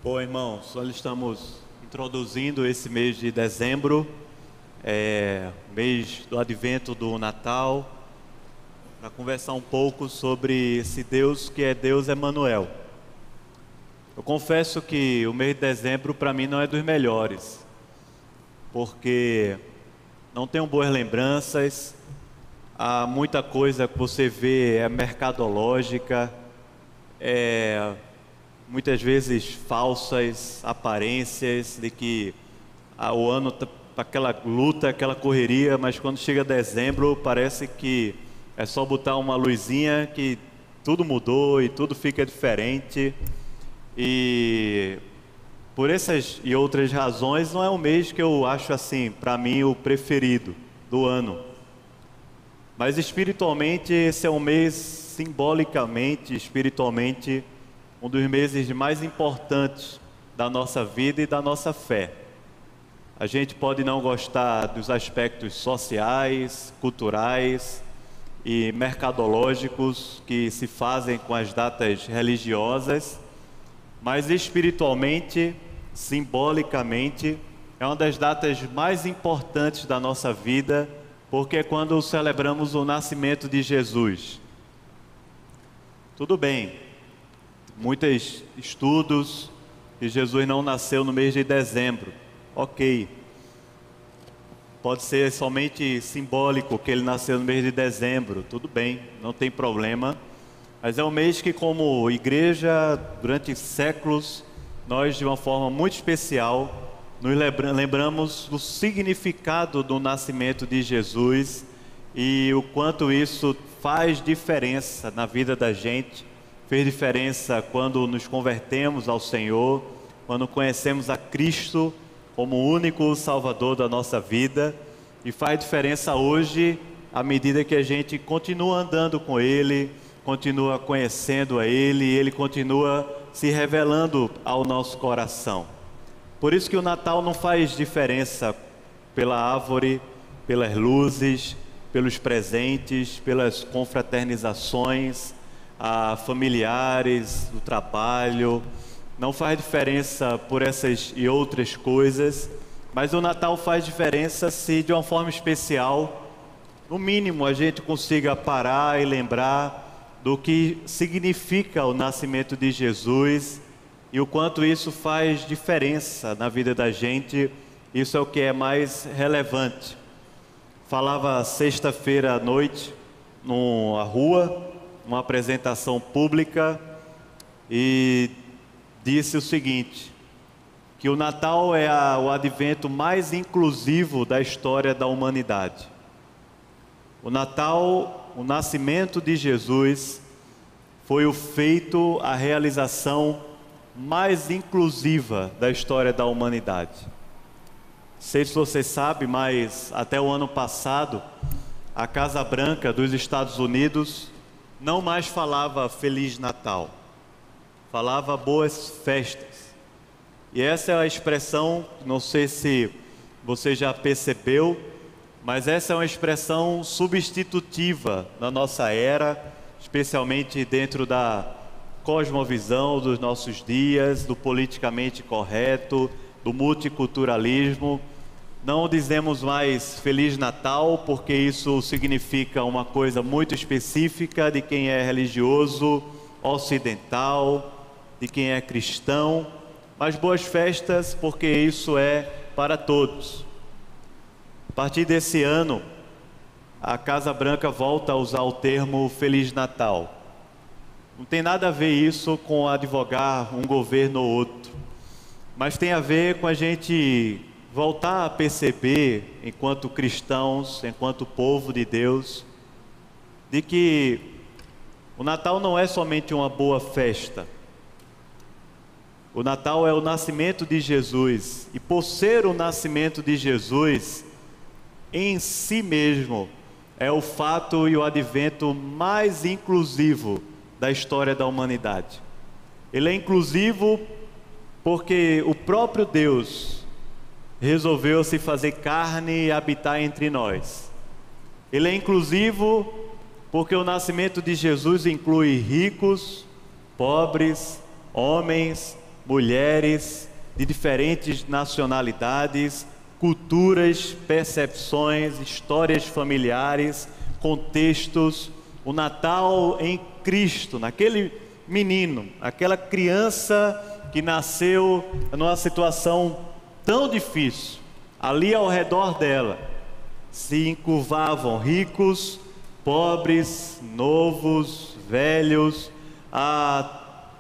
Bom, irmãos, nós estamos introduzindo esse mês de dezembro, mês do advento do Natal, para conversar um pouco sobre esse Deus que é Deus Emanuel. Eu confesso que o mês de dezembro para mim não é dos melhores, porque não tenho boas lembranças, há muita coisa que você vê mercadológica, muitas vezes falsas aparências de que o ano está aquela luta, aquela correria, mas quando chega dezembro parece que é só botar uma luzinha que tudo mudou e tudo fica diferente. E por essas e outras razões não é um mês que eu acho assim, para mim, o preferido do ano. Mas espiritualmente esse é um mês, simbolicamente, espiritualmente, um dos meses mais importantes da nossa vida e da nossa fé. A gente pode não gostar dos aspectos sociais, culturais e mercadológicos que se fazem com as datas religiosas, mas espiritualmente, simbolicamente, é uma das datas mais importantes da nossa vida, porque é quando celebramos o nascimento de Jesus. Tudo bem, muitos estudos que Jesus não nasceu no mês de dezembro, ok. Pode ser somente simbólico que ele nasceu no mês de dezembro, tudo bem, não tem problema. Mas é um mês que, como igreja, durante séculos, nós de uma forma muito especial, nos lembramos do significado do nascimento de Jesus e o quanto isso faz diferença na vida da gente. Fez diferença quando nos convertemos ao Senhor, quando conhecemos a Cristo como o único Salvador da nossa vida, e faz diferença hoje à medida que a gente continua andando com Ele, continua conhecendo a Ele, e Ele continua se revelando ao nosso coração. Por isso que o Natal não faz diferença pela árvore, pelas luzes, pelos presentes, pelas confraternizações, familiares, do trabalho, não faz diferença por essas e outras coisas, mas o Natal faz diferença se de uma forma especial, no mínimo a gente consiga parar e lembrar do que significa o nascimento de Jesus e o quanto isso faz diferença na vida da gente. Isso é o que é mais relevante. Falava sexta-feira à noite numa rua, uma apresentação pública, e disse o seguinte, que o Natal é o advento mais inclusivo da história da humanidade. O Natal, o nascimento de Jesus, foi o feito, a realização mais inclusiva da história da humanidade. Não sei se você sabe, mas até o ano passado, a Casa Branca dos Estados Unidos não mais falava Feliz Natal, falava Boas Festas. E essa é a expressão, não sei se você já percebeu, mas essa é uma expressão substitutiva na nossa era, especialmente dentro da cosmovisão dos nossos dias, do politicamente correto, do multiculturalismo. Não dizemos mais Feliz Natal, porque isso significa uma coisa muito específica de quem é religioso, ocidental, de quem é cristão, mas Boas Festas, porque isso é para todos. A partir desse ano, a Casa Branca volta a usar o termo Feliz Natal. Não tem nada a ver isso com advogar um governo ou outro, mas tem a ver com a gente voltar a perceber, enquanto cristãos, enquanto povo de Deus, de que o Natal não é somente uma boa festa. O Natal é o nascimento de Jesus, e por ser o nascimento de Jesus, em si mesmo, é o fato e o advento mais inclusivo da história da humanidade. Ele é inclusivo porque o próprio Deus resolveu se fazer carne e habitar entre nós. Ele é inclusivo porque o nascimento de Jesus inclui ricos, pobres, homens, mulheres de diferentes nacionalidades, culturas, percepções, histórias familiares, contextos. O Natal em Cristo, naquele menino, aquela criança que nasceu numa situação tão difícil. Ali ao redor dela se encurvavam ricos, pobres, novos, velhos,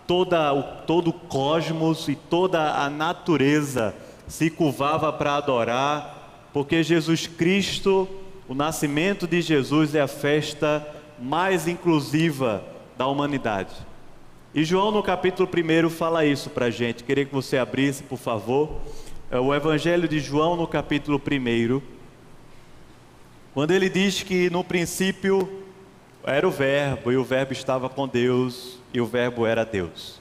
todo o cosmos e toda a natureza se curvava para adorar, porque Jesus Cristo, o nascimento de Jesus, é a festa mais inclusiva da humanidade. E João no capítulo 1 fala isso para a gente. Queria que você abrisse, por favor, o Evangelho de João no capítulo 1, quando ele diz que no princípio era o Verbo, e o Verbo estava com Deus, e o Verbo era Deus.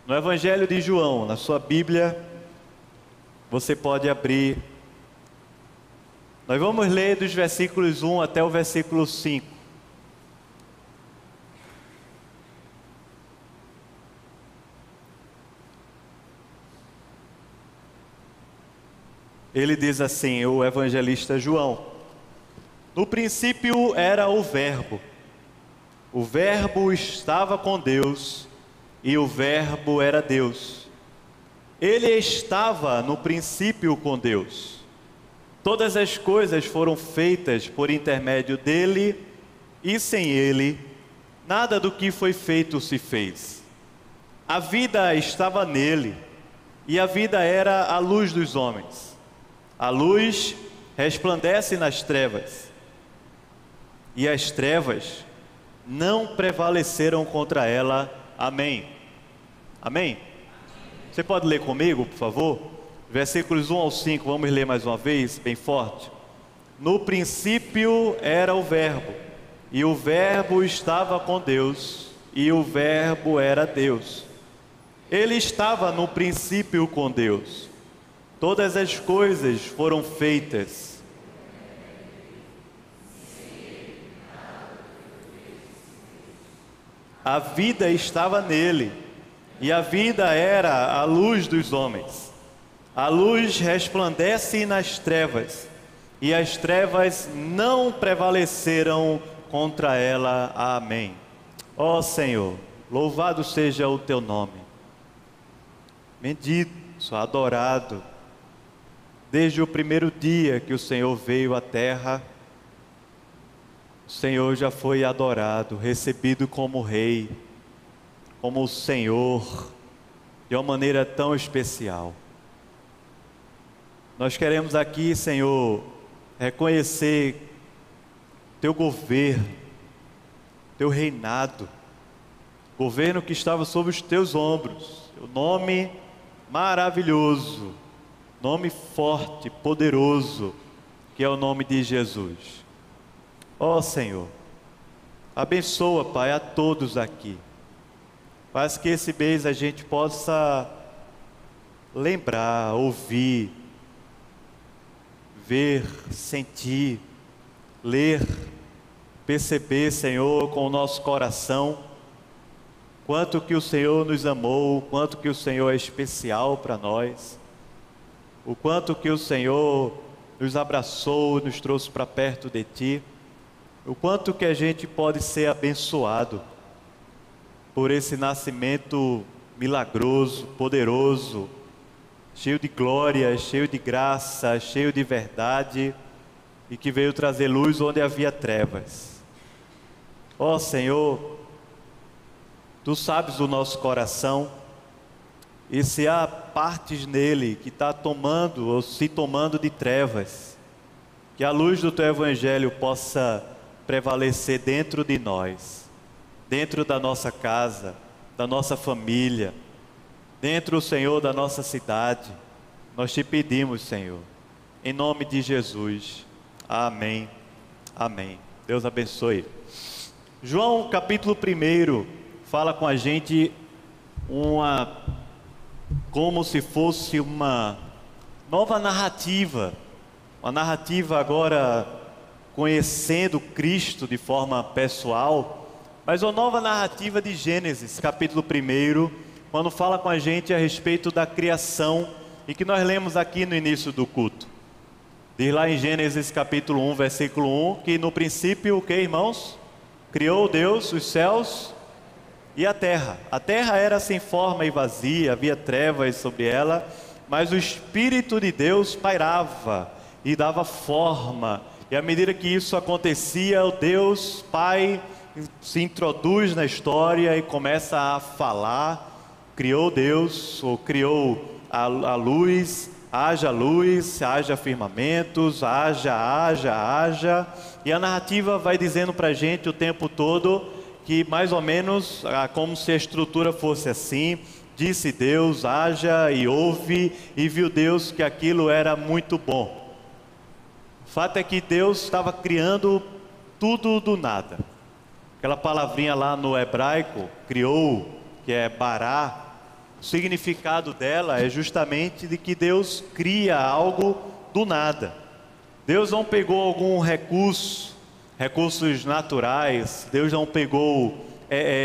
No Evangelho de João, na sua Bíblia, você pode abrir. Nós vamos ler dos versículos 1 até o versículo 5. Ele diz assim, o evangelista João: no princípio era o Verbo estava com Deus, e o Verbo era Deus. Ele estava no princípio com Deus. Todas as coisas foram feitas por intermédio dele, e sem ele, nada do que foi feito se fez. A vida estava nele, e a vida era a luz dos homens. A luz resplandece nas trevas, e as trevas não prevaleceram contra ela. Amém. Amém? Você pode ler comigo, por favor? Versículos 1 ao 5, vamos ler mais uma vez, bem forte. No princípio era o Verbo, e o Verbo estava com Deus, e o Verbo era Deus. Ele estava no princípio com Deus. Todas as coisas foram feitas. A vida estava nele, e a vida era a luz dos homens. A luz resplandece nas trevas, e as trevas não prevaleceram contra ela. Amém. Ó Senhor, louvado seja o teu nome. Bendito, adorado. Desde o primeiro dia que o Senhor veio à terra, o Senhor já foi adorado, recebido como Rei, como o Senhor, de uma maneira tão especial. Nós queremos aqui, Senhor, reconhecer Teu governo, Teu reinado, governo que estava sobre os Teus ombros, o nome maravilhoso, nome forte, poderoso, que é o nome de Jesus. Ó Senhor, abençoa, Pai, a todos aqui. Faz que esse mês a gente possa lembrar, ouvir, ver, sentir, ler, perceber, Senhor, com o nosso coração, quanto que o Senhor nos amou, o quanto que o Senhor é especial para nós, o quanto que o Senhor nos abraçou, nos trouxe para perto de Ti, o quanto que a gente pode ser abençoado por esse nascimento milagroso, poderoso, cheio de glória, cheio de graça, cheio de verdade, e que veio trazer luz onde havia trevas. Ó Senhor, Tu sabes o nosso coração, e se há partes nele que está tomando ou se tomando de trevas, que a luz do Teu Evangelho possa prevalecer dentro de nós, dentro da nossa casa, da nossa família, dentro, Senhor, da nossa cidade. Nós Te pedimos, Senhor, em nome de Jesus. Amém. Amém. Deus abençoe. João capítulo 1 fala com a gente como se fosse uma nova narrativa, uma narrativa agora conhecendo Cristo de forma pessoal, mas uma nova narrativa de Gênesis capítulo 1, quando fala com a gente a respeito da criação e que nós lemos aqui no início do culto. Diz lá em Gênesis capítulo 1, versículo 1, que no princípio, o que, irmãos? Criou Deus os céus e a terra. A terra era sem forma e vazia, havia trevas sobre ela, mas o Espírito de Deus pairava e dava forma. E à medida que isso acontecia, o Deus Pai se introduz na história e começa a falar. Criou Deus, ou criou a luz, haja firmamentos, haja. E a narrativa vai dizendo para a gente o tempo todo que mais ou menos como se a estrutura fosse assim. Disse Deus, haja, e houve, e viu Deus que aquilo era muito bom. O fato é que Deus estava criando tudo do nada. Aquela palavrinha lá no hebraico, criou, que é bará, o significado dela é justamente de que Deus cria algo do nada. Deus não pegou algum recursos naturais, Deus não pegou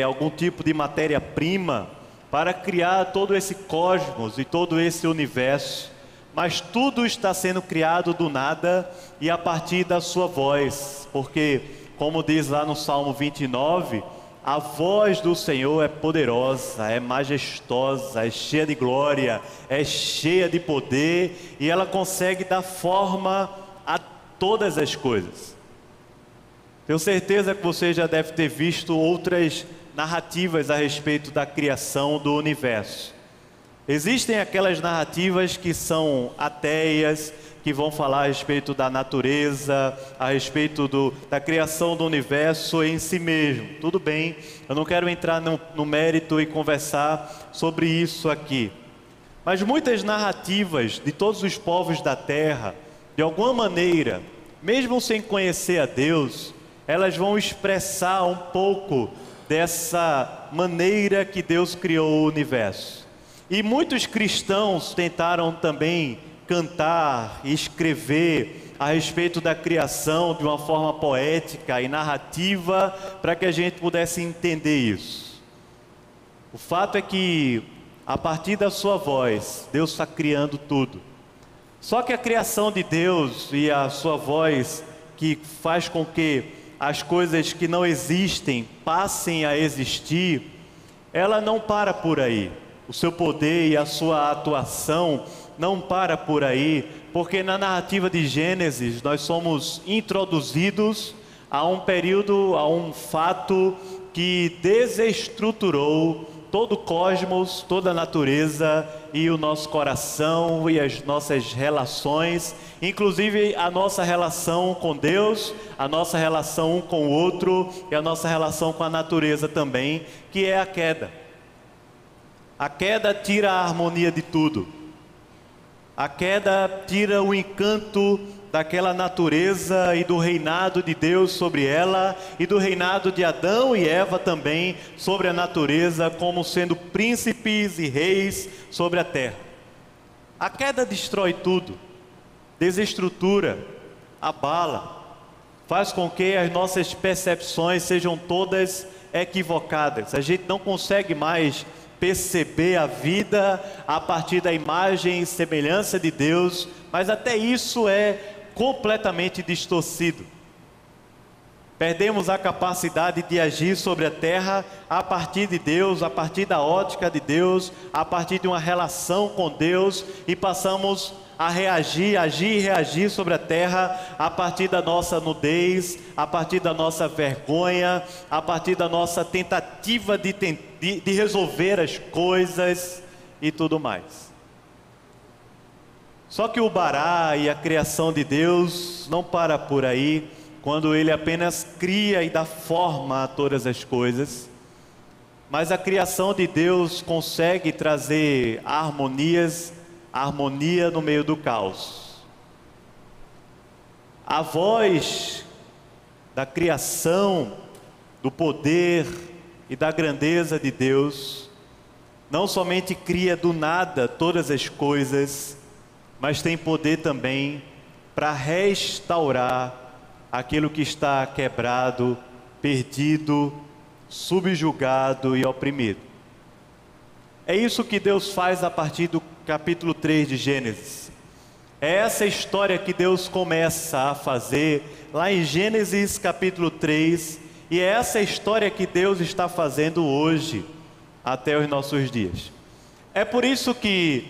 algum tipo de matéria-prima para criar todo esse cosmos e todo esse universo. Mas tudo está sendo criado do nada e a partir da sua voz, porque, como diz lá no Salmo 29, a voz do Senhor é poderosa, é majestosa, é cheia de glória, é cheia de poder, e ela consegue dar forma a todas as coisas. Tenho certeza que você já deve ter visto outras narrativas a respeito da criação do universo. Existem aquelas narrativas que são ateias, que vão falar a respeito da natureza, a respeito da criação do universo em si mesmo. Tudo bem, eu não quero entrar no mérito e conversar sobre isso aqui. Mas muitas narrativas de todos os povos da terra, de alguma maneira, mesmo sem conhecer a Deus, elas vão expressar um pouco dessa maneira que Deus criou o universo. E muitos cristãos tentaram também cantar e escrever a respeito da criação de uma forma poética e narrativa para que a gente pudesse entender isso. O fato é que, a partir da sua voz, Deus está criando tudo. Só que a criação de Deus e a sua voz, que faz com que as coisas que não existem passem a existir, ela não para por aí. O seu poder e a sua atuação não para por aí, porque na narrativa de Gênesis nós somos introduzidos a um período, a um fato que desestruturou todo o cosmos, toda a natureza e o nosso coração e as nossas relações, inclusive a nossa relação com Deus, a nossa relação um com o outro e a nossa relação com a natureza também, que é a queda. A queda tira a harmonia de tudo. A queda tira o encanto daquela natureza e do reinado de Deus sobre ela e do reinado de Adão e Eva também sobre a natureza, como sendo príncipes e reis sobre a terra. A queda destrói tudo, desestrutura, abala, faz com que as nossas percepções sejam todas equivocadas. A gente não consegue mais perceber a vida a partir da imagem e semelhança de Deus, mas até isso é completamente distorcido. Perdemos a capacidade de agir sobre a terra a partir de Deus, a partir da ótica de Deus, a partir de uma relação com Deus, e passamos a reagir, agir e reagir sobre a terra a partir da nossa nudez, a partir da nossa vergonha, a partir da nossa tentativa de resolver as coisas e tudo mais. Só que o Bará e a criação de Deus não para por aí, quando Ele apenas cria e dá forma a todas as coisas, mas a criação de Deus consegue trazer harmonia no meio do caos. A voz da criação, do poder e da grandeza de Deus não somente cria do nada todas as coisas, mas tem poder também para restaurar aquilo que está quebrado, perdido, subjugado e oprimido. É isso que Deus faz a partir do capítulo 3 de Gênesis. É essa história que Deus começa a fazer lá em Gênesis capítulo 3, e é essa história que Deus está fazendo hoje, até os nossos dias. É por isso que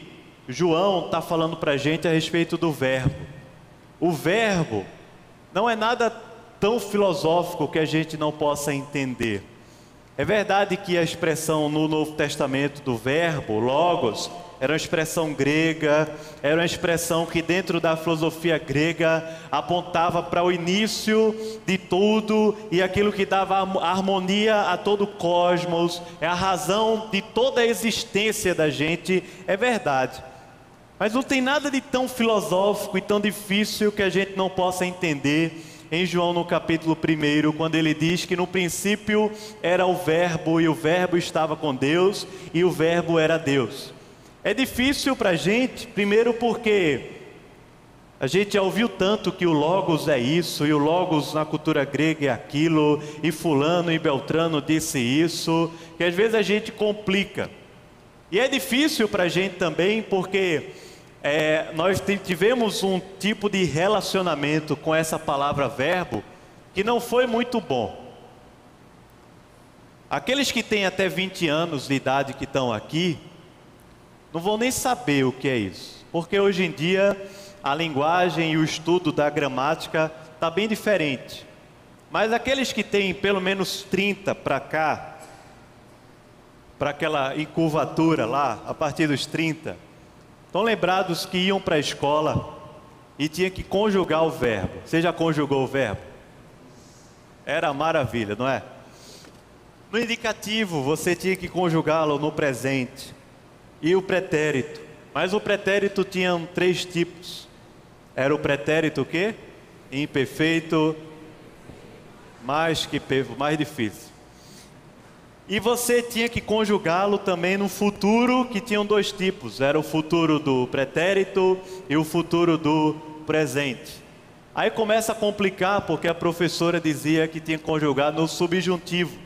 João está falando para a gente a respeito do verbo. O verbo não é nada tão filosófico que a gente não possa entender. É verdade que a expressão no Novo Testamento do verbo, logos, era uma expressão grega, era uma expressão que dentro da filosofia grega apontava para o início de tudo e aquilo que dava harmonia a todo o cosmos, é a razão de toda a existência da gente, é verdade. Mas não tem nada de tão filosófico e tão difícil que a gente não possa entender em João no capítulo 1, quando ele diz que no princípio era o verbo e o verbo estava com Deus e o verbo era Deus. É difícil para a gente, primeiro porque a gente já ouviu tanto que o logos é isso, e o logos na cultura grega é aquilo, e fulano e beltrano disse isso, que às vezes a gente complica. E é difícil para a gente também porque nós tivemos um tipo de relacionamento com essa palavra verbo que não foi muito bom. Aqueles que têm até 20 anos de idade que estão aqui, não vão nem saber o que é isso, porque hoje em dia a linguagem e o estudo da gramática está bem diferente. Mas aqueles que têm pelo menos 30 para cá, para aquela encurvatura lá, a partir dos 30, estão lembrados que iam para a escola e tinha que conjugar o verbo. Você já conjugou o verbo? Era maravilha, não é? No indicativo você tinha que conjugá-lo no presente. E o pretérito, mas o pretérito tinha 3 tipos. Era o pretérito o quê? Imperfeito, mais difícil. E você tinha que conjugá-lo também no futuro, que tinham 2 tipos. Era o futuro do pretérito e o futuro do presente. Aí começa a complicar, porque a professora dizia que tinha que conjugar no subjuntivo.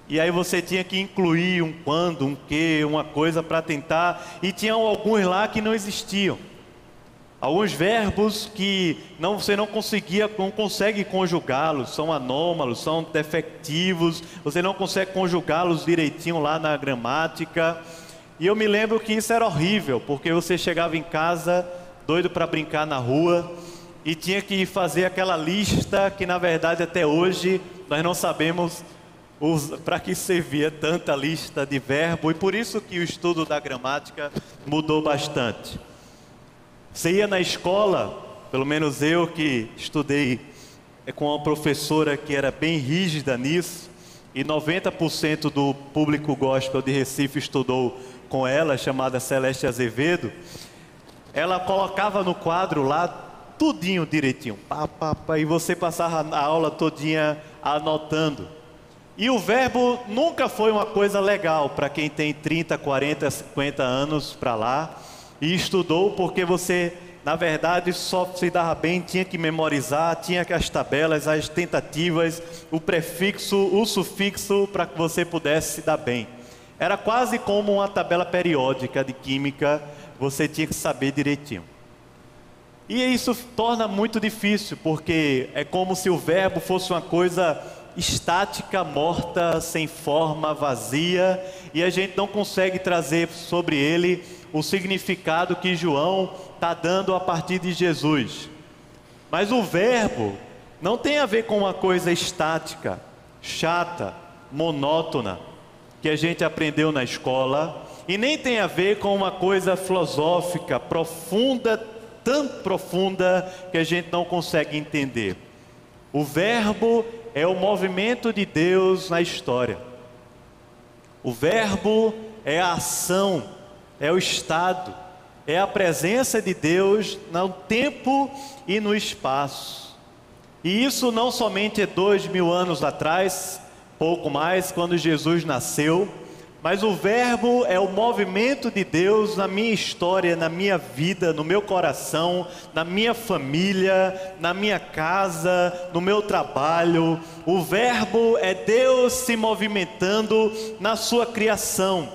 E aí você tinha que incluir um quando, um que, uma coisa para tentar. E tinham alguns lá que não existiam. Alguns verbos que você não consegue conjugá-los, são anômalos, são defectivos, você não consegue conjugá-los direitinho lá na gramática. E eu me lembro que isso era horrível, porque você chegava em casa, doido para brincar na rua, e tinha que fazer aquela lista que na verdade até hoje nós não sabemos para que servia tanta lista de verbo, e por isso que o estudo da gramática mudou bastante. Você ia na escola, pelo menos eu que estudei com uma professora que era bem rígida nisso, e 90% do público gospel de Recife estudou com ela, chamada Celeste Azevedo. Ela colocava no quadro lá tudinho direitinho, e você passava a aula todinha anotando. E o verbo nunca foi uma coisa legal para quem tem 30, 40, 50 anos para lá e estudou, porque você, na verdade, só se dava bem, tinha que memorizar, tinha que as tabelas, as tentativas, o prefixo, o sufixo, para que você pudesse se dar bem. Era quase como uma tabela periódica de química, você tinha que saber direitinho. E isso torna muito difícil, porque é como se o verbo fosse uma coisa estática, morta, sem forma, vazia, e a gente não consegue trazer sobre ele o significado que João está dando a partir de Jesus. Mas o verbo não tem a ver com uma coisa estática, chata, monótona, que a gente aprendeu na escola, e nem tem a ver com uma coisa filosófica, profunda, tão profunda que a gente não consegue entender. O verbo é o movimento de Deus na história. O verbo é a ação, é o estado, é a presença de Deus no tempo e no espaço. E isso não somente é 2000 anos atrás, pouco mais, quando Jesus nasceu, mas o verbo é o movimento de Deus na minha história, na minha vida, no meu coração, na minha família, na minha casa, no meu trabalho. O verbo é Deus se movimentando na sua criação.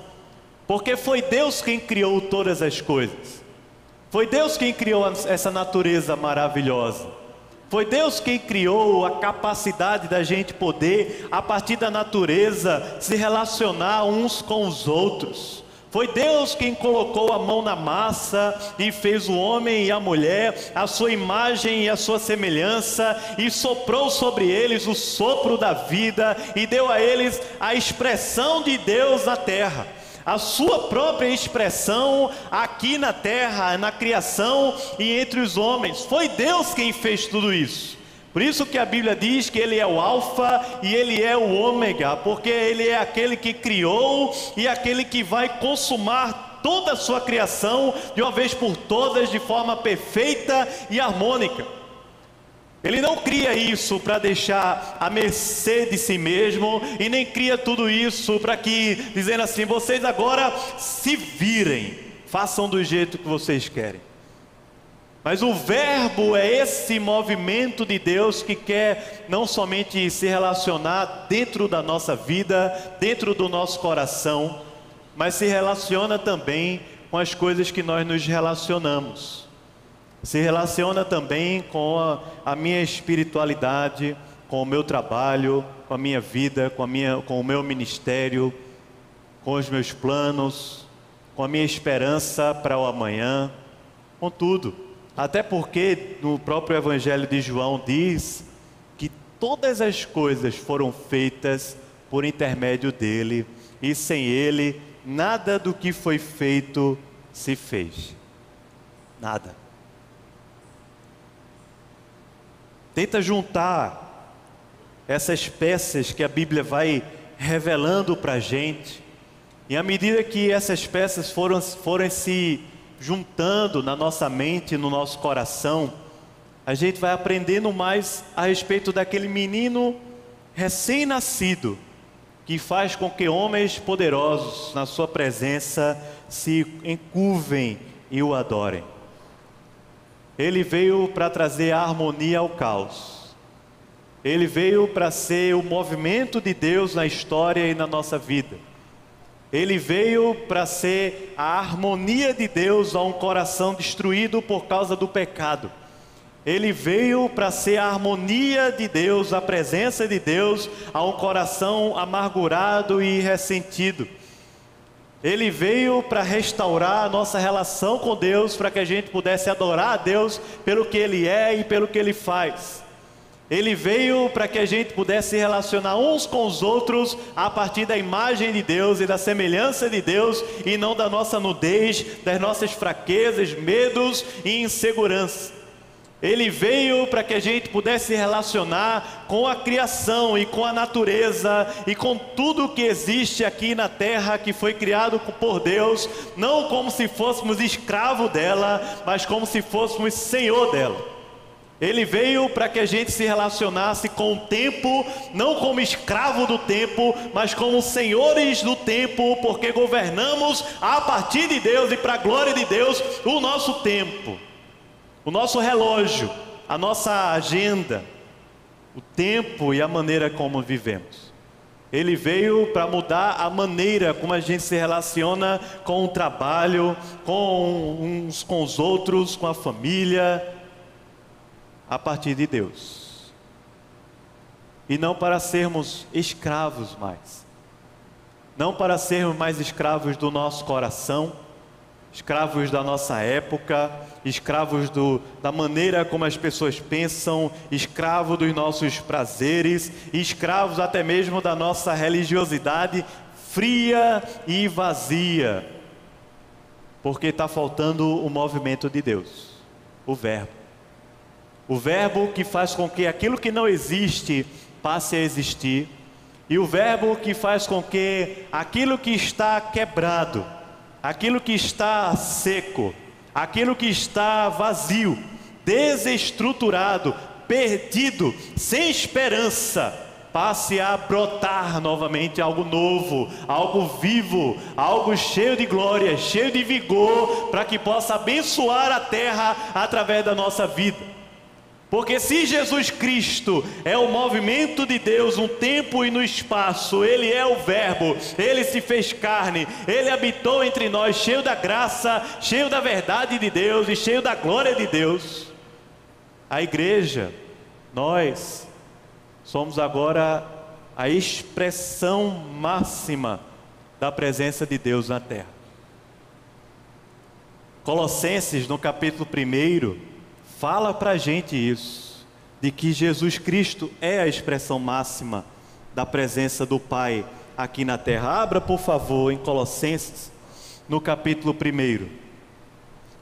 porque foi Deus quem criou todas as coisas. Foi Deus quem criou essa natureza maravilhosa. Foi Deus quem criou a capacidade da gente poder, a partir da natureza, se relacionar uns com os outros. Foi Deus quem colocou a mão na massa e fez o homem e a mulher, a sua imagem e a sua semelhança, e soprou sobre eles o sopro da vida e deu a eles a expressão de Deus na terra. A sua própria expressão aqui na terra, na criação e entre os homens. Foi Deus quem fez tudo isso. Por isso que a Bíblia diz que Ele é o Alfa e Ele é o Ômega, porque Ele é aquele que criou e aquele que vai consumar toda a sua criação de uma vez por todas, de forma perfeita e harmônica. Ele não cria isso para deixar à mercê de si mesmo, e nem cria tudo isso para que, dizendo assim, vocês agora se virem, façam do jeito que vocês querem. Mas o verbo é esse movimento de Deus que quer não somente se relacionar dentro da nossa vida, dentro do nosso coração, mas se relaciona também com as coisas que nós nos relacionamos. Se relaciona também com a minha espiritualidade, com o meu trabalho, com a minha vida, com o meu ministério, com os meus planos, com a minha esperança para o amanhã, com tudo. Até porque no próprio Evangelho de João diz que todas as coisas foram feitas por intermédio dele, e sem ele nada do que foi feito se fez. Nada. Tenta juntar essas peças que a Bíblia vai revelando para a gente, e à medida que essas peças forem se juntando na nossa mente, no nosso coração, a gente vai aprendendo mais a respeito daquele menino recém-nascido, que faz com que homens poderosos, na sua presença, se encurvem e o adorem. Ele veio para trazer a harmonia ao caos. Ele veio para ser o movimento de Deus na história e na nossa vida. Ele veio para ser a harmonia de Deus a um coração destruído por causa do pecado. Ele veio para ser a harmonia de Deus, a presença de Deus a um coração amargurado e ressentido. Ele veio para restaurar a nossa relação com Deus, para que a gente pudesse adorar a Deus pelo que Ele é e pelo que Ele faz. Ele veio para que a gente pudesse se relacionar uns com os outros a partir da imagem de Deus e da semelhança de Deus, e não da nossa nudez, das nossas fraquezas, medos e insegurança. Ele veio para que a gente pudesse se relacionar com a criação e com a natureza e com tudo que existe aqui na terra, que foi criado por Deus, não como se fôssemos escravo dela, mas como se fôssemos senhor dela. Ele veio para que a gente se relacionasse com o tempo, não como escravo do tempo, mas como senhores do tempo, porque governamos a partir de Deus e para a glória de Deus o nosso tempo. O nosso relógio, a nossa agenda, o tempo e a maneira como vivemos. Ele veio para mudar a maneira como a gente se relaciona com o trabalho, com uns com os outros, com a família, a partir de Deus. E não para sermos escravos mais. Não para sermos mais escravos do nosso coração, escravos da nossa época, escravos da maneira como as pessoas pensam, escravos dos nossos prazeres, escravos até mesmo da nossa religiosidade fria e vazia, porque está faltando o movimento de Deus, o verbo que faz com que aquilo que não existe passe a existir, e o verbo que faz com que aquilo que está quebrado, aquilo que está seco, aquilo que está vazio, desestruturado, perdido, sem esperança, passe a brotar novamente algo novo, algo vivo, algo cheio de glória, cheio de vigor, para que possa abençoar a terra através da nossa vida. Porque se Jesus Cristo é o movimento de Deus no tempo e no espaço, Ele é o Verbo, Ele se fez carne, Ele habitou entre nós, cheio da graça, cheio da verdade de Deus e cheio da glória de Deus. A igreja, nós, somos agora a expressão máxima da presença de Deus na terra. Colossenses, no capítulo 1, fala para a gente isso, de que Jesus Cristo é a expressão máxima da presença do Pai aqui na terra. Abra, por favor, em Colossenses, no capítulo 1.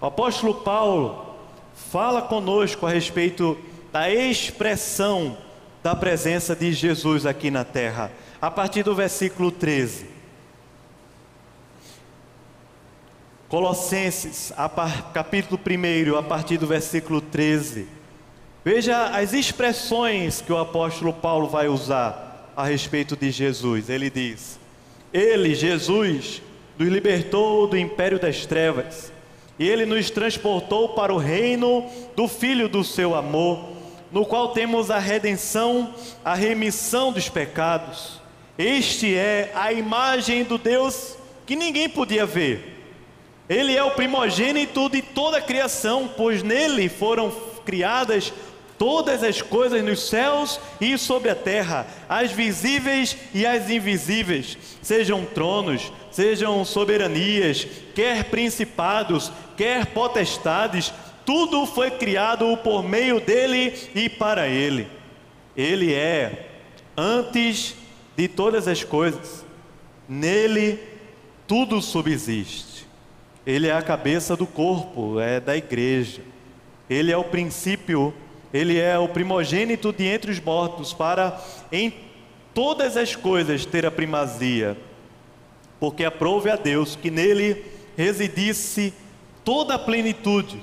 O apóstolo Paulo fala conosco a respeito da expressão da presença de Jesus aqui na terra, a partir do versículo 13. Colossenses, capítulo 1, a partir do versículo 13. Veja as expressões que o apóstolo Paulo vai usar a respeito de Jesus. Ele diz: Ele, Jesus, nos libertou do império das trevas, e Ele nos transportou para o reino do Filho do seu amor, no qual temos a redenção, a remissão dos pecados. Este é a imagem do Deus que ninguém podia ver. Ele é o primogênito de toda a criação, pois nele foram criadas todas as coisas nos céus e sobre a terra, as visíveis e as invisíveis, sejam tronos, sejam soberanias, quer principados, quer potestades, tudo foi criado por meio dele e para ele. Ele é antes de todas as coisas, nele tudo subsiste. Ele é a cabeça do corpo, é da igreja. Ele é o princípio, Ele é o primogênito de entre os mortos, para em todas as coisas ter a primazia. Porque aprove a Deus que nele residisse toda a plenitude,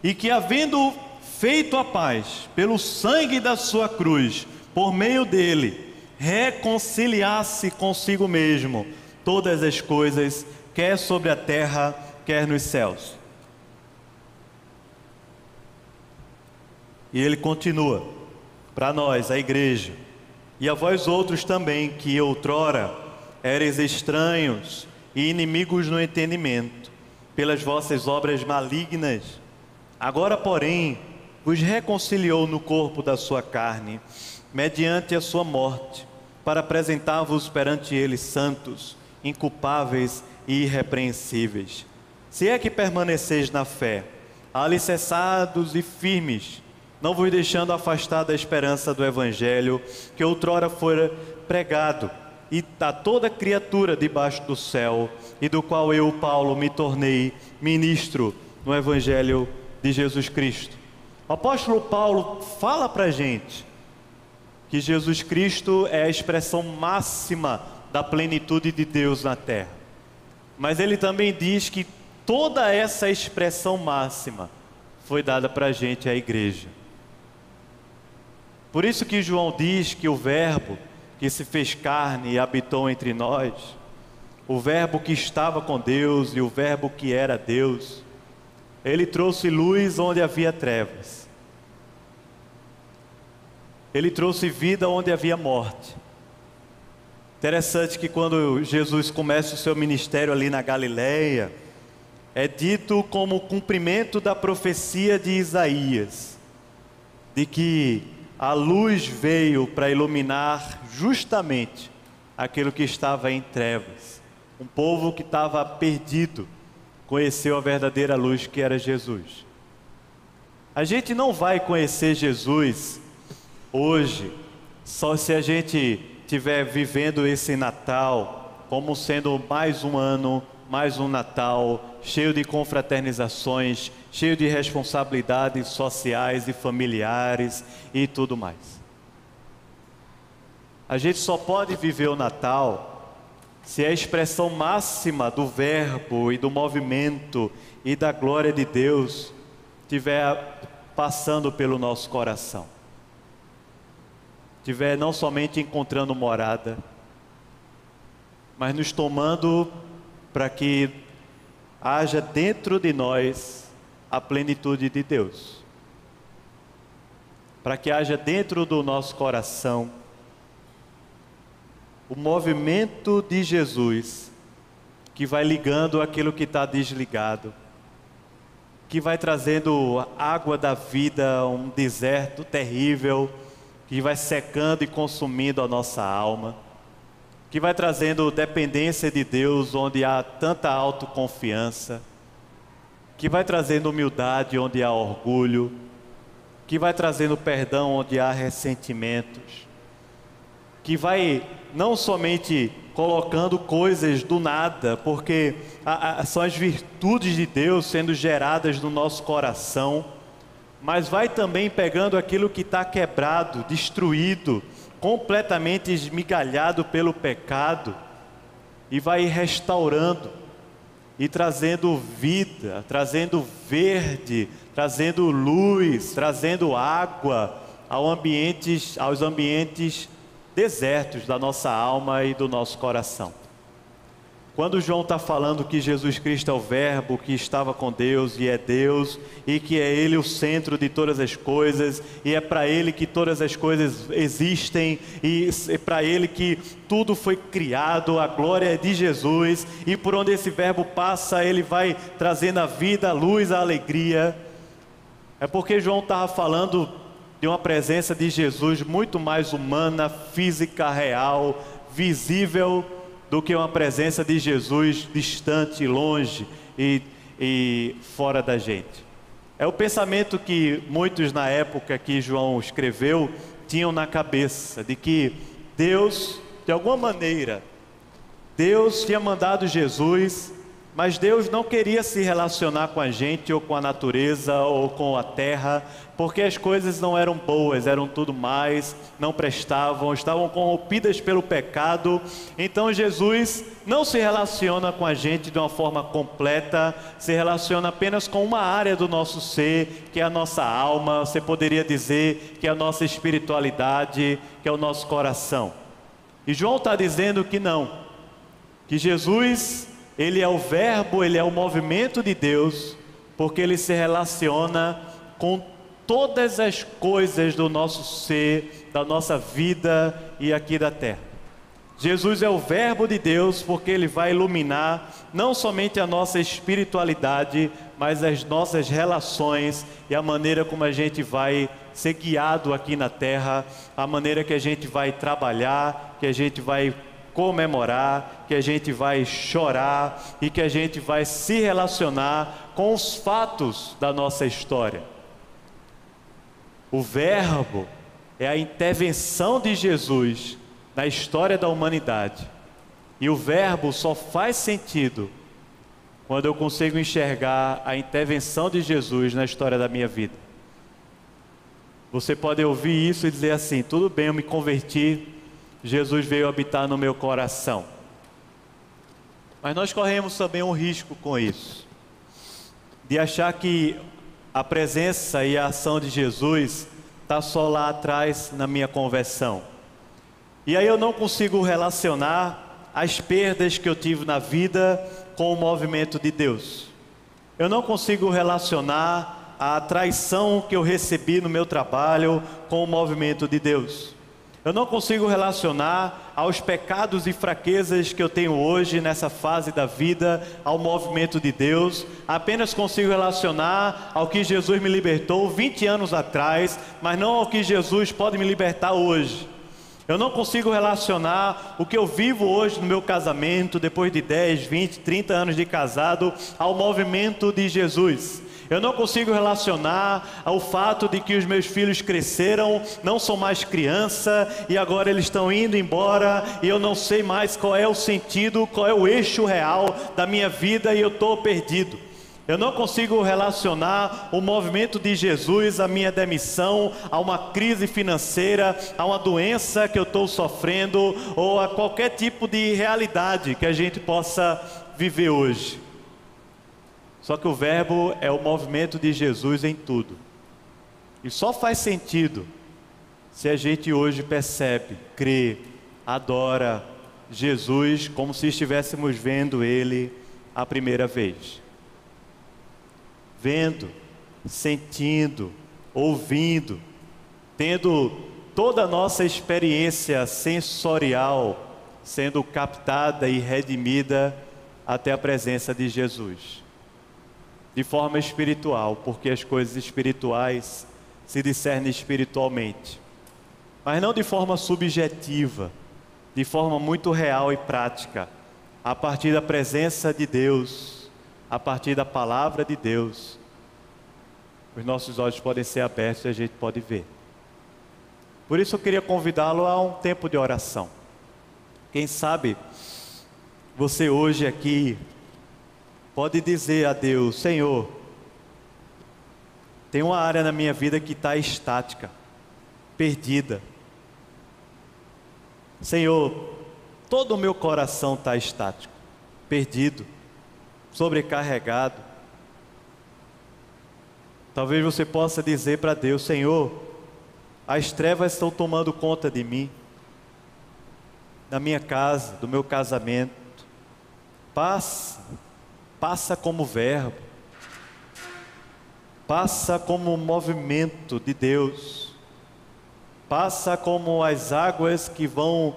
e que, havendo feito a paz pelo sangue da sua cruz, por meio dele, reconciliasse consigo mesmo todas as coisas, quer sobre a terra, quer nos céus. E ele continua, para nós, a igreja, e a vós outros também, que outrora eres estranhos e inimigos no entendimento, pelas vossas obras malignas, agora, porém, vos reconciliou no corpo da sua carne, mediante a sua morte, para apresentar-vos perante ele santos, inculpáveis e irrepreensíveis. Se é que permaneceis na fé, alicerçados e firmes, não vos deixando afastar da esperança do Evangelho, que outrora fora pregado, e a toda criatura debaixo do céu, e do qual eu, Paulo, me tornei ministro no Evangelho de Jesus Cristo. O apóstolo Paulo fala para a gente que Jesus Cristo é a expressão máxima da plenitude de Deus na terra. Mas ele também diz que toda essa expressão máxima foi dada para a gente, a igreja. Por isso que João diz que o Verbo que se fez carne e habitou entre nós, o Verbo que estava com Deus e o Verbo que era Deus, ele trouxe luz onde havia trevas. Ele trouxe vida onde havia morte. Interessante que quando Jesus começa o seu ministério ali na Galileia, é dito como cumprimento da profecia de Isaías, de que a luz veio para iluminar justamente aquilo que estava em trevas. Um povo que estava perdido conheceu a verdadeira luz, que era Jesus. A gente não vai conhecer Jesus hoje só se a gente estiver vivendo esse Natal como sendo mais um ano, mais um Natal cheio de confraternizações, cheio de responsabilidades sociais e familiares e tudo mais. A gente só pode viver o Natal se a expressão máxima do Verbo e do movimento e da glória de Deus estiver passando pelo nosso coração, estiver não somente encontrando morada, mas nos tomando para que haja dentro de nós a plenitude de Deus. para que haja dentro do nosso coração o movimento de Jesus, que vai ligando aquilo que está desligado, que vai trazendo água da vida, um deserto terrível, que vai secando e consumindo a nossa alma, que vai trazendo dependência de Deus, onde há tanta autoconfiança, que vai trazendo humildade onde há orgulho, que vai trazendo perdão onde há ressentimentos, que vai não somente colocando coisas do nada, porque são as virtudes de Deus sendo geradas no nosso coração, mas vai também pegando aquilo que está quebrado, destruído, completamente esmigalhado pelo pecado, e vai restaurando, e trazendo vida, trazendo verde, trazendo luz, trazendo água aos ambientes desertos da nossa alma e do nosso coração. Quando João está falando que Jesus Cristo é o Verbo que estava com Deus e é Deus, e que é Ele o centro de todas as coisas, e é para Ele que todas as coisas existem, e é para Ele que tudo foi criado, a glória é de Jesus, e por onde esse Verbo passa, Ele vai trazendo a vida, a luz, a alegria. É porque João estava falando de uma presença de Jesus muito mais humana, física, real, visível, do que uma presença de Jesus distante, longe e fora da gente. É o pensamento que muitos na época que João escreveu tinham na cabeça, de que Deus, de alguma maneira, Deus tinha mandado Jesus, mas Deus não queria se relacionar com a gente, ou com a natureza, ou com a terra, porque as coisas não eram boas, eram tudo mais, não prestavam, estavam corrompidas pelo pecado. Então Jesus não se relaciona com a gente de uma forma completa, se relaciona apenas com uma área do nosso ser, que é a nossa alma, você poderia dizer que é a nossa espiritualidade, que é o nosso coração. E João está dizendo que não, que Jesus, Ele é o Verbo, Ele é o movimento de Deus, porque Ele se relaciona com todas as coisas do nosso ser, da nossa vida e aqui da terra. Jesus é o Verbo de Deus, porque Ele vai iluminar não somente a nossa espiritualidade, mas as nossas relações e a maneira como a gente vai ser guiado aqui na terra, a maneira que a gente vai trabalhar, que a gente vai comemorar, que a gente vai chorar e que a gente vai se relacionar com os fatos da nossa história. O Verbo é a intervenção de Jesus na história da humanidade. E o Verbo só faz sentido quando eu consigo enxergar a intervenção de Jesus na história da minha vida. Você pode ouvir isso e dizer assim: tudo bem, eu me converti, Jesus veio habitar no meu coração. Mas nós corremos também um risco com isso, de achar que a presença e a ação de Jesus está só lá atrás na minha conversão. E aí eu não consigo relacionar as perdas que eu tive na vida com o movimento de Deus. Eu não consigo relacionar a traição que eu recebi no meu trabalho com o movimento de Deus. Eu não consigo relacionar aos pecados e fraquezas que eu tenho hoje nessa fase da vida ao movimento de Deus. Apenas consigo relacionar ao que Jesus me libertou 20 anos atrás, mas não ao que Jesus pode me libertar hoje. Eu não consigo relacionar o que eu vivo hoje no meu casamento, depois de 10, 20, 30 anos de casado, ao movimento de Jesus. Eu não consigo relacionar ao fato de que os meus filhos cresceram, não são mais criança e agora eles estão indo embora e eu não sei mais qual é o sentido, qual é o eixo real da minha vida e eu estou perdido. Eu não consigo relacionar o movimento de Jesus à minha demissão, a uma crise financeira, a uma doença que eu estou sofrendo ou a qualquer tipo de realidade que a gente possa viver hoje. Só que o Verbo é o movimento de Jesus em tudo. E só faz sentido se a gente hoje percebe, crê, adora Jesus como se estivéssemos vendo Ele a primeira vez. Vendo, sentindo, ouvindo, tendo toda a nossa experiência sensorial sendo captada e redimida até a presença de Jesus. De forma espiritual, porque as coisas espirituais se discernem espiritualmente. Mas não de forma subjetiva, de forma muito real e prática, a partir da presença de Deus, a partir da palavra de Deus. Os nossos olhos podem ser abertos e a gente pode ver. Por isso eu queria convidá-lo a um tempo de oração. Quem sabe você hoje aqui pode dizer a Deus: Senhor, tem uma área na minha vida que está estática, perdida. Senhor, todo o meu coração está estático, perdido, sobrecarregado. Talvez você possa dizer para Deus: Senhor, as trevas estão tomando conta de mim, da minha casa, do meu casamento. Passa como verbo, passa como movimento de Deus, passa como as águas que vão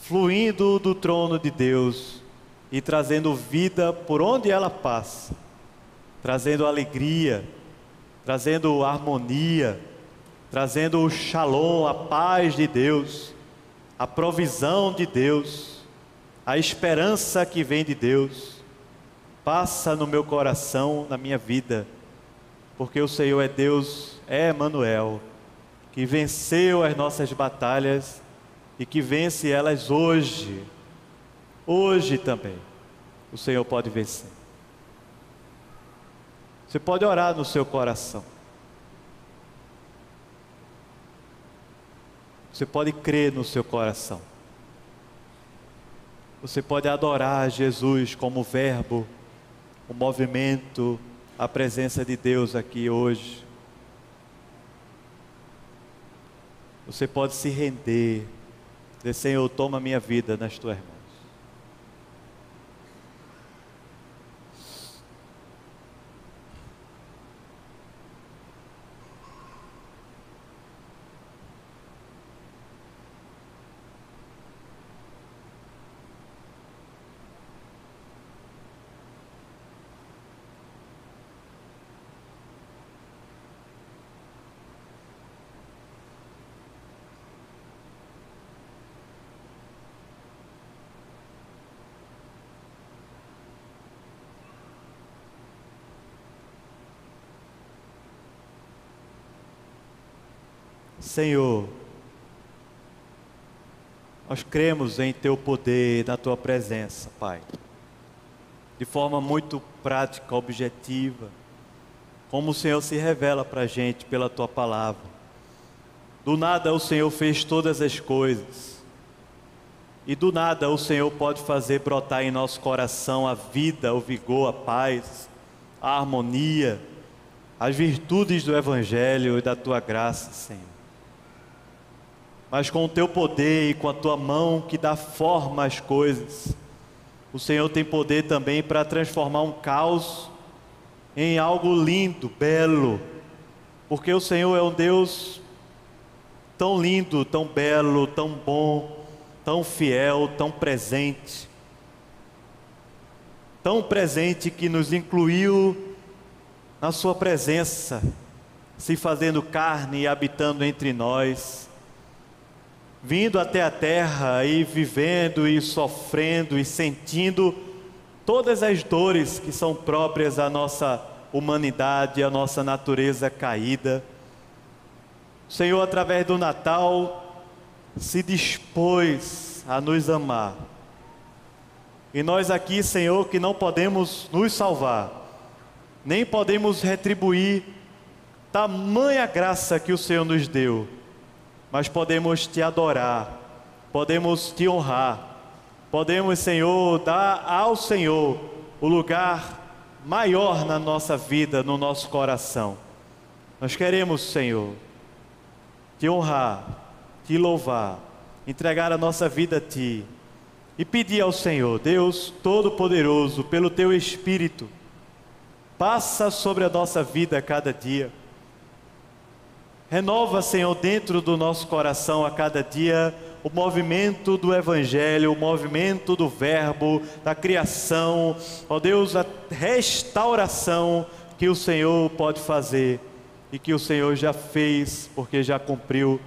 fluindo do trono de Deus e trazendo vida por onde ela passa, trazendo alegria, trazendo harmonia, trazendo o shalom, a paz de Deus, a provisão de Deus, a esperança que vem de Deus. Passa no meu coração, na minha vida, porque o Senhor é Deus, é Emanuel, que venceu as nossas batalhas e que vence elas hoje. Hoje também o Senhor pode vencer. Você pode orar no seu coração. Você pode crer no seu coração. Você pode adorar Jesus como verbo, o movimento, a presença de Deus aqui hoje. Você pode se render, dizer: Senhor, toma a minha vida nas tuas mãos. Senhor, nós cremos em Teu poder, na Tua presença, Pai, de forma muito prática, objetiva, como o Senhor se revela para a gente pela Tua palavra. Do nada o Senhor fez todas as coisas, e do nada o Senhor pode fazer brotar em nosso coração a vida, o vigor, a paz, a harmonia, as virtudes do Evangelho e da Tua graça, Senhor. Mas com o Teu poder e com a Tua mão que dá forma às coisas, o Senhor tem poder também para transformar um caos em algo lindo, belo, porque o Senhor é um Deus tão lindo, tão belo, tão bom, tão fiel, tão presente que nos incluiu na Sua presença, se fazendo carne e habitando entre nós, vindo até a terra e vivendo e sofrendo e sentindo todas as dores que são próprias à nossa humanidade, à nossa natureza caída. O Senhor, através do Natal, se dispôs a nos amar. E nós aqui, Senhor, que não podemos nos salvar, nem podemos retribuir tamanha graça que o Senhor nos deu, mas podemos Te adorar, podemos Te honrar, podemos, Senhor, dar ao Senhor o lugar maior na nossa vida, no nosso coração. Nós queremos, Senhor, Te honrar, Te louvar, entregar a nossa vida a Ti e pedir ao Senhor, Deus Todo-Poderoso, pelo Teu Espírito, passa sobre a nossa vida a cada dia. Renova, Senhor, dentro do nosso coração a cada dia o movimento do Evangelho, o movimento do Verbo, da criação, ó Deus, a restauração que o Senhor pode fazer e que o Senhor já fez, porque já cumpriu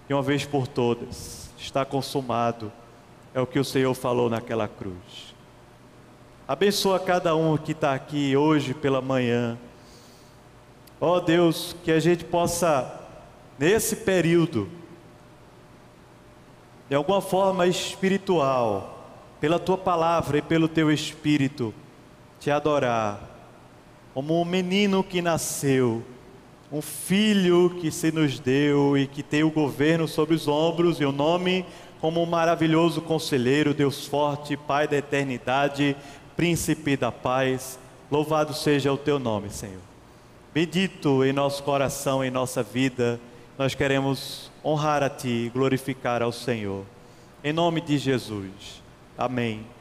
de uma vez por todas. Está consumado, é o que o Senhor falou naquela cruz. Abençoa cada um que está aqui hoje pela manhã. Ó Deus, que a gente possa, nesse período, de alguma forma espiritual, pela Tua palavra e pelo Teu Espírito, Te adorar, como um menino que nasceu, um filho que se nos deu e que tem o governo sobre os ombros e o nome como um maravilhoso conselheiro, Deus forte, Pai da eternidade, Príncipe da paz. Louvado seja o Teu nome, Senhor. Bendito em nosso coração, em nossa vida, nós queremos honrar a Ti, glorificar ao Senhor. Em nome de Jesus. Amém.